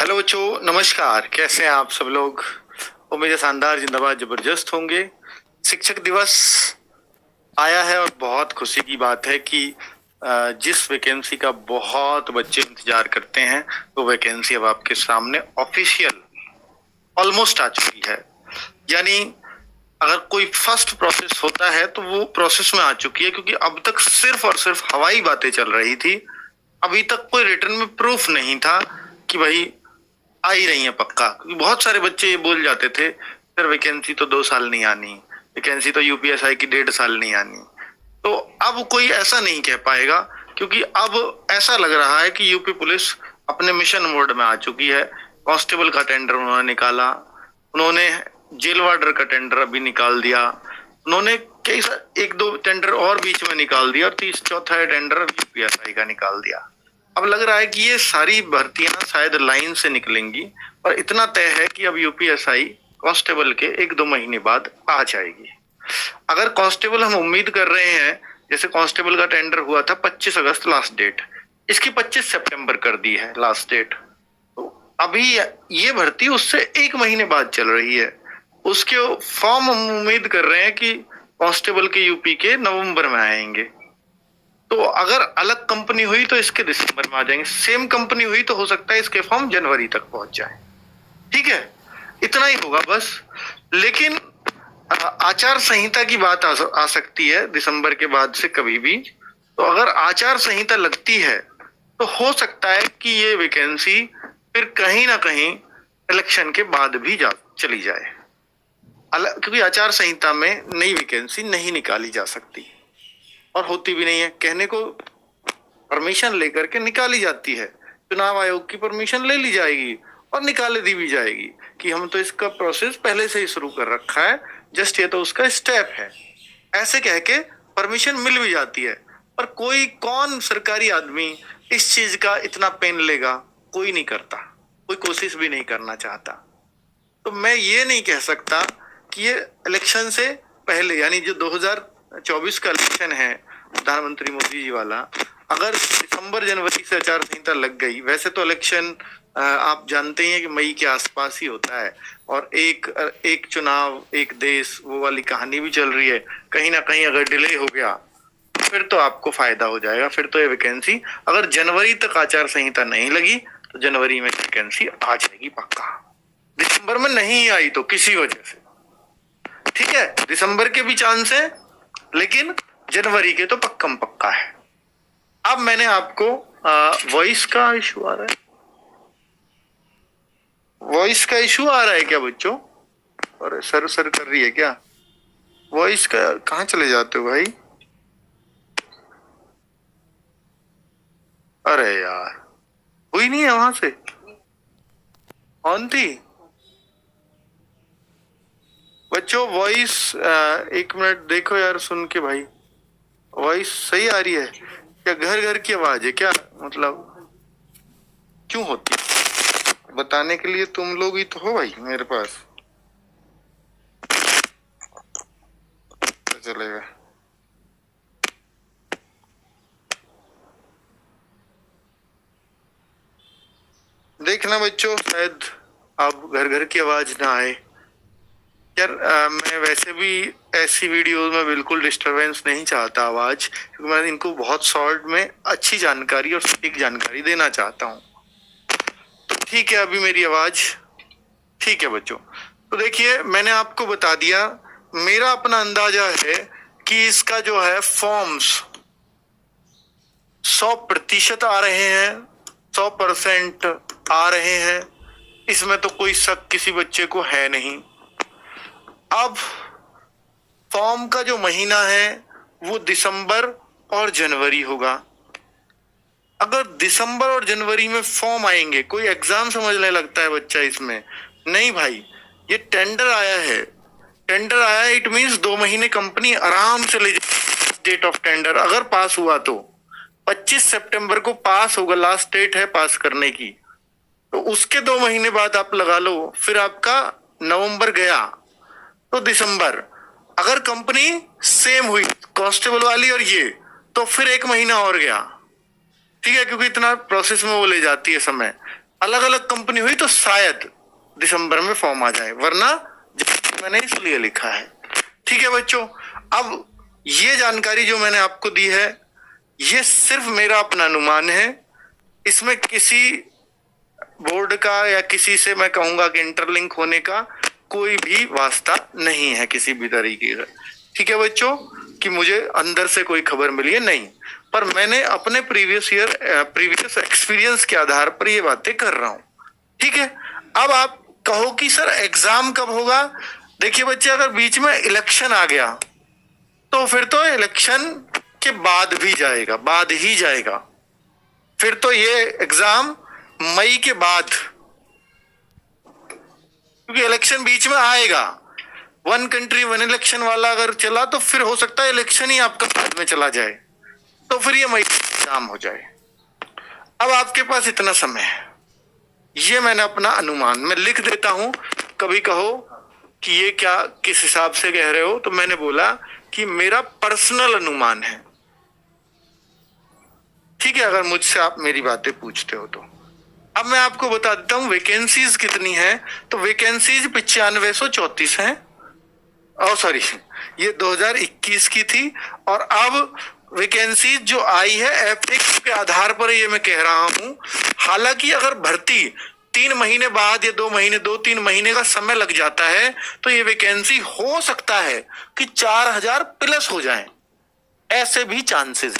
Hello बच्चों, नमस्कार। कैसे हैं आप सब लोग? उम्मीद है शानदार, जिंदाबाद, जबरदस्त होंगे। शिक्षक दिवस आया है और बहुत खुशी की बात है कि जिस वैकेंसी का बहुत बच्चे इंतजार करते हैं वो वैकेंसी अब आपके सामने ऑफिशियल ऑलमोस्ट आ चुकी है। यानी अगर कोई फर्स्ट प्रोसेस होता है तो वो प्रोसेस में आ चुकी है, क्योंकि अब तक सिर्फ और सिर्फ हवाई बातें चल रही थी। अभी तक कोई रिटर्न में प्रूफ नहीं था कि भाई आ ही रही है पक्का। क्योंकि बहुत सारे बच्चे ये बोल जाते थे सर वैकेंसी तो 2 साल नहीं आनी, वैकेंसी तो यूपीएसआई की 1.5 साल नहीं आनी। तो अब कोई ऐसा नहीं कह पाएगा, क्योंकि अब ऐसा लग रहा है कि यूपी पुलिस अपने मिशन मोड में आ चुकी है। कांस्टेबल का टेंडर उन्होंने निकाला, उन्होंने जेल वार्डर का टेंडर अभी निकाल दिया, उन्होंने कई एक दो टेंडर और बीच में निकाल दिया और चौथा टेंडर यूपीएसआई का निकाल दिया। अब लग रहा है कि ये सारी भर्तियां शायद लाइन से निकलेंगी, और इतना तय है कि अब यूपीएसआई कांस्टेबल के 1-2 महीने बाद आ जाएगी। अगर कांस्टेबल हम उम्मीद कर रहे हैं, जैसे कांस्टेबल का टेंडर हुआ था 25 अगस्त लास्ट डेट, इसकी 25 सितंबर कर दी है लास्ट डेट। तो अभी ये भर्ती उससे 1 महीने बाद चल रही है। उसके फॉर्म हम उम्मीद कर रहे हैं कि कांस्टेबल के यूपी के नवंबर में आएंगे। तो अगर अलग कंपनी हुई तो इसके दिसंबर में आ जाएंगे, सेम कंपनी हुई तो हो सकता है इसके फॉर्म जनवरी तक पहुंच जाए। ठीक है, इतना ही होगा बस। लेकिन आचार संहिता की बात आ सकती है दिसंबर के बाद से कभी भी। तो अगर आचार संहिता लगती है तो हो सकता है कि ये वैकेंसी फिर कहीं ना कहीं इलेक्शन के बाद भी चली जाए। क्योंकि आचार संहिता में नई वैकेंसी नहीं निकाली जा सकती, और होती भी नहीं है। कहने को परमिशन लेकर के निकाली जाती है, चुनाव आयोग की परमिशन ले ली जाएगी और निकाल दी भी जाएगी कि हम तो इसका प्रोसेस पहले से ही शुरू कर रखा है, जस्ट ये तो उसका स्टेप है। ऐसे कह के परमिशन मिल भी जाती है। पर कौन सरकारी आदमी इस चीज का इतना पेन लेगा? कोई नहीं करता, कोई कोशिश भी नहीं करना चाहता। तो मैं ये नहीं कह सकता कि ये इलेक्शन से पहले, यानी जो 2024 का इलेक्शन है प्रधानमंत्री मोदी जी वाला, अगर दिसंबर जनवरी से आचार संहिता लग गई, वैसे तो इलेक्शन आप जानते ही हैं कि मई के आसपास ही होता है, और एक चुनाव एक देश वो वाली कहानी भी चल रही है। कहीं ना कहीं अगर डिले हो गया फिर तो आपको फायदा हो जाएगा। फिर तो ये वैकेंसी अगर जनवरी तक आचार संहिता नहीं लगी तो जनवरी में वैकेंसी आ जाएगी पक्का। दिसंबर में नहीं आई तो किसी वजह से, ठीक है, दिसंबर के भी चांस है, लेकिन जनवरी के तो पक्का पक्का है। अब मैंने आपको वॉइस का इशू आ रहा है, वॉइस का इशू आ रहा है क्या बच्चों? और सर सर कर रही है क्या वॉइस का? कहाँ चले जाते हो भाई? अरे यार, हुई नहीं है वहां से, ऑन थी बच्चों वॉइस। 1 मिनट देखो यार, सुन के भाई वॉइस सही आ रही है क्या? घर घर की आवाज है क्या? मतलब क्यों होती है बताने के लिए तुम लोग ही तो हो भाई मेरे पास, तो चलेगा। देखना बच्चों, शायद अब घर घर की आवाज ना आए। यार मैं वैसे भी ऐसी वीडियोस में बिल्कुल डिस्टरबेंस नहीं चाहता आवाज, क्योंकि मैं इनको बहुत शॉर्ट में अच्छी जानकारी और सटीक जानकारी देना चाहता हूँ। तो ठीक है, अभी मेरी आवाज ठीक है बच्चों। तो देखिए, मैंने आपको बता दिया, मेरा अपना अंदाजा है कि इसका जो है फॉर्म्स 100% आ रहे हैं, 100% आ रहे हैं। इसमें तो कोई शक किसी बच्चे को है नहीं। अब फॉर्म का जो महीना है वो दिसंबर और जनवरी होगा। अगर दिसंबर और जनवरी में फॉर्म आएंगे, कोई एग्जाम समझने लगता है बच्चा इसमें, नहीं भाई, ये टेंडर आया है। टेंडर आया है, इट मींस 2 महीने कंपनी आराम से ले जाए। डेट ऑफ टेंडर अगर पास हुआ तो 25 सितंबर को पास होगा, लास्ट डेट है पास करने की। तो उसके 2 महीने बाद आप लगा लो, फिर आपका नवंबर गया तो दिसंबर। अगर कंपनी सेम हुई कांस्टेबल वाली और ये, तो फिर 1 महीना और गया, ठीक है, क्योंकि इतना प्रोसेस में वो ले जाती है समय। अलग अलग कंपनी हुई तो शायद दिसंबर में फॉर्म आ जाए, वरना मैंने इसलिए लिखा है। ठीक है बच्चों, अब ये जानकारी जो मैंने आपको दी है ये सिर्फ मेरा अपना अनुमान है, इसमें किसी बोर्ड का या किसी से मैं कहूंगा कि इंटरलिंक होने का कोई भी वास्ता नहीं है किसी भी तरीके का। ठीक है बच्चों, कि मुझे अंदर से कोई खबर मिली है नहीं, पर मैंने अपने प्रीवियस एक्सपीरियंस के आधार पर ये बातें कर रहा हूं। ठीक है, अब आप कहो कि सर एग्जाम कब होगा। देखिए बच्चे, अगर बीच में इलेक्शन आ गया तो फिर तो इलेक्शन के बाद भी जाएगा, बाद ही जाएगा। फिर तो ये एग्जाम मई के बाद, क्योंकि इलेक्शन बीच में आएगा। वन कंट्री वन इलेक्शन वाला अगर चला तो फिर हो सकता है इलेक्शन ही आपका बाद में चला जाए, तो फिर ये मई एग्जाम हो जाए। अब आपके पास इतना समय है, ये मैंने अपना अनुमान मैं लिख देता हूं। कभी कहो कि ये क्या किस हिसाब से कह रहे हो, तो मैंने बोला कि मेरा पर्सनल अनुमान है। ठीक है, अगर मुझसे आप मेरी बातें पूछते हो तो। अब मैं आपको बता देता हूं वैकेंसीज कितनी है। तो वैकेंसीज 9534 हैं। और सॉरी, ये 2021 की थी, और अब वैकेंसीज जो आई है एप्लिक के आधार पर ये मैं कह रहा हूं। हालांकि अगर भर्ती 3 महीने बाद या 2-3 महीने का समय लग जाता है तो ये वैकेंसी हो सकता है कि 4000 प्लस हो जाए, ऐसे भी चांसेस।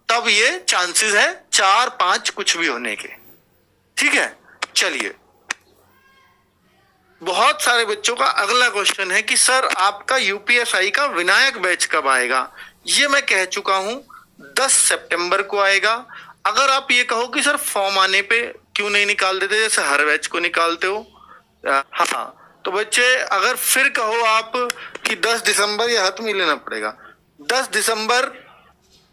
तब ये चांसेस है 4-5 कुछ भी होने के। ठीक है, चलिए। बहुत सारे बच्चों का अगला क्वेश्चन है कि सर आपका यूपीएसआई का विनायक बैच कब आएगा। ये मैं कह चुका हूं 10 सितंबर को आएगा। अगर आप ये कहो कि सर फॉर्म आने पे क्यों नहीं निकाल देते जैसे हर बैच को निकालते हो, हाँ, तो बच्चे अगर फिर कहो आप कि 10 दिसंबर या हाथ में लेना पड़ेगा, 10 दिसंबर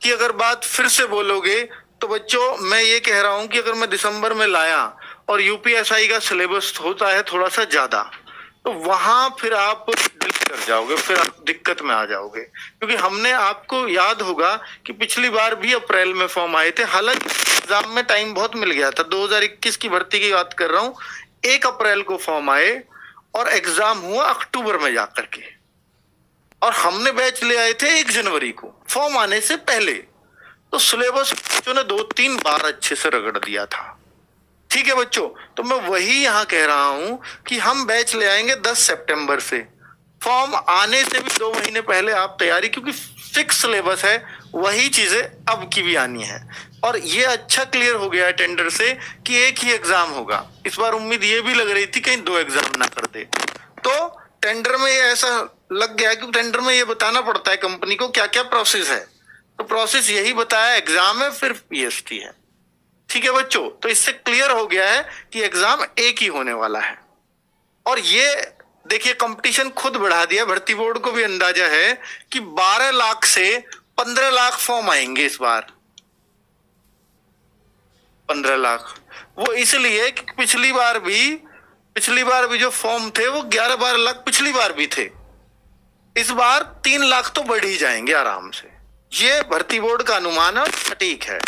की अगर बात फिर से बोलोगे तो बच्चों मैं ये कह रहा हूं कि अगर मैं दिसंबर में लाया और यूपीएसआई का सिलेबस होता है थोड़ा सा ज्यादा, तो वहां फिर आप डिल कर जाओगे, फिर आप दिक्कत में आ जाओगे। क्योंकि हमने, आपको याद होगा कि पिछली बार भी अप्रैल में फॉर्म आए थे, हालांकि एग्जाम में टाइम बहुत मिल गया था। 2021 की भर्ती की बात कर रहा हूँ, 1 अप्रैल को फॉर्म आए और एग्जाम हुआ अक्टूबर में जाकर के, और हमने बैच ले आए थे 1 जनवरी को फॉर्म आने से पहले। तो सिलेबस बच्चों ने 2-3 बार अच्छे से रगड़ दिया था। ठीक है बच्चों, तो मैं वही यहां कह रहा हूं कि हम बैच ले आएंगे 10 सितंबर से। फॉर्म आने से भी 2 महीने पहले आप तैयारी, क्योंकि फिक्स सिलेबस है, वही चीजें अब की भी आनी है। और ये अच्छा क्लियर हो गया है टेंडर से कि एक ही एग्जाम होगा। इस बार उम्मीद ये भी लग रही थी कहीं 2 एग्जाम ना कर दे, तो टेंडर में ये ऐसा लग गया, क्योंकि टेंडर में ये बताना पड़ता है कंपनी को क्या क्या प्रोसेस है। तो प्रोसेस यही बताया, एग्जाम है फिर पीएसटी है। ठीक है बच्चों, तो इससे क्लियर हो गया है कि एग्जाम एक ही होने वाला है। और ये देखिए कंपटीशन खुद बढ़ा दिया, भर्ती बोर्ड को भी अंदाजा है कि 12 लाख से 15 लाख फॉर्म आएंगे इस बार। 15 लाख वो इसलिए कि पिछली बार भी जो फॉर्म थे वो 11-12 लाख पिछली बार भी थे। इस बार 3 लाख तो बढ़ ही जाएंगे आराम से। ये भर्ती बोर्ड का अनुमान है, सटीक है,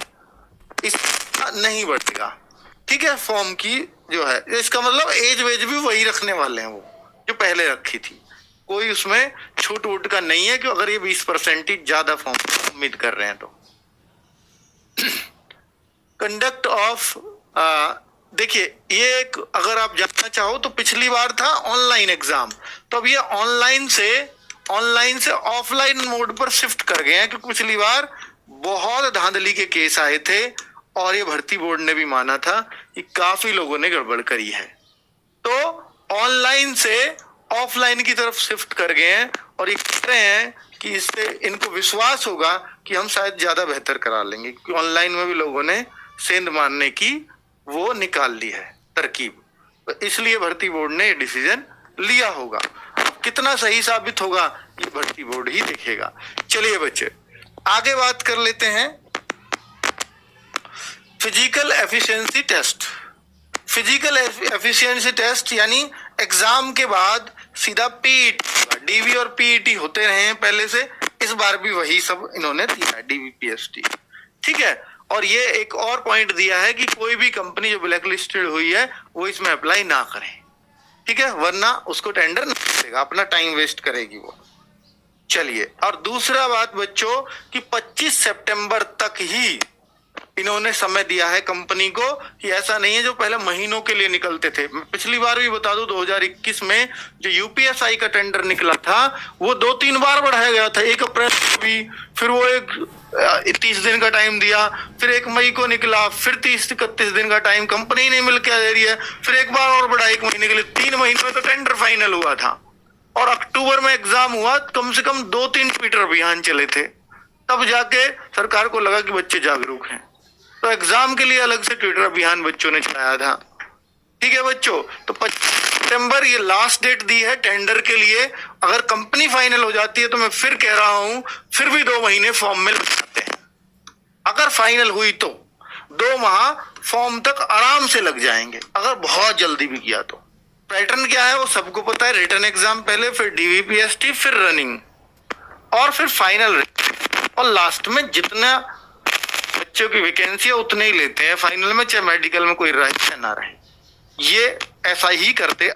इसका नहीं बढ़ेगा। ठीक है, फॉर्म की जो है, इसका मतलब एज वेज भी वही रखने वाले हैं वो जो पहले रखी थी। कोई उसमें छूट वूट का नहीं है कि अगर ये 20% ही ज्यादा फॉर्म उम्मीद कर रहे हैं तो। कंडक्ट ऑफ, देखिए ये एक, अगर आप जानना चाहो तो पिछली बार था ऑनलाइन एग्जाम, तो अब ये ऑनलाइन से ऑफलाइन मोड पर शिफ्ट कर गए हैं, क्योंकि पिछली बार बहुत धांधली के केस आए थे और ये भर्ती बोर्ड ने भी माना था कि काफी लोगों ने गड़बड़ करी है। तो ऑनलाइन से ऑफलाइन की तरफ शिफ्ट कर गए हैं और ये कह रहे हैं कि इससे इनको विश्वास होगा कि हम शायद ज्यादा बेहतर करा लेंगे, क्योंकि ऑनलाइन में भी लोगों ने सेंध मारने की वो निकाल ली है तरकीब। तो इसलिए भर्ती बोर्ड ने डिसीजन लिया होगा। कितना सही साबित होगा ये भर्ती बोर्ड ही देखेगा। चलिए बच्चे आगे बात कर लेते हैं। Physical efficiency test. Physical efficiency test यानी एग्जाम के बाद सीधा पीईटी, डीवी और पीईटी होते रहे हैं पहले से, इस बार भी वही सब इन्होंने दिया है, डीवी पीएसटी। ठीक है, और ये एक और पॉइंट दिया है कि कोई भी कंपनी जो ब्लैक लिस्टेड हुई है वो इसमें अप्लाई ना करे, ठीक है, वरना उसको टेंडर नहीं मिलेगा, अपना टाइम वेस्ट करेगी वो। चलिए, और दूसरा बात बच्चों कि 25 सितंबर तक ही इन्होंने समय दिया है कंपनी को, कि ऐसा नहीं है जो पहले महीनों के लिए निकलते थे। मैं पिछली बार भी बता दूं 2021 में जो यूपीएसआई का टेंडर निकला था वो 2-3 बार बढ़ाया गया था। 1 अप्रैल को भी, फिर वो 30 दिन का टाइम दिया, फिर 1 मई को निकला, फिर 30-31 दिन का टाइम कंपनी नहीं मिल के दे रही है, फिर एक बार और बढ़ा 1 महीने के लिए। 3 महीने में तो टेंडर फाइनल हुआ था और अक्टूबर में एग्जाम हुआ, कम से कम 2-3 ट्विटर अभियान चले थे, तब जाके सरकार को लगा कि बच्चे जागरूक हैं, तो एग्जाम के लिए अलग से ट्विटर अभियान बच्चों ने चलाया था। ठीक है बच्चों, तो 25 सितंबर ये लास्ट डेट दी है टेंडर के लिए। अगर कंपनी फाइनल हो जाती है तो मैं फिर कह रहा हूं, फिर भी 2 महीने फॉर्म में लग जाते हैं। अगर फाइनल हुई तो 2 माह फॉर्म तक आराम से लग जाएंगे, अगर बहुत जल्दी भी किया तो। पैटर्न क्या है वो सबको पता है, रिटन एग्जाम पहले, फिर डीवीपीएसटी, फिर रनिंग, और फिर फाइनल, और लास्ट में जितना बच्चों की वैकेंसी है उतने ही लेते हैं फाइनल में, चाहे मेडिकल में कोई रहे या ना रहे। ये ऐसा ही करते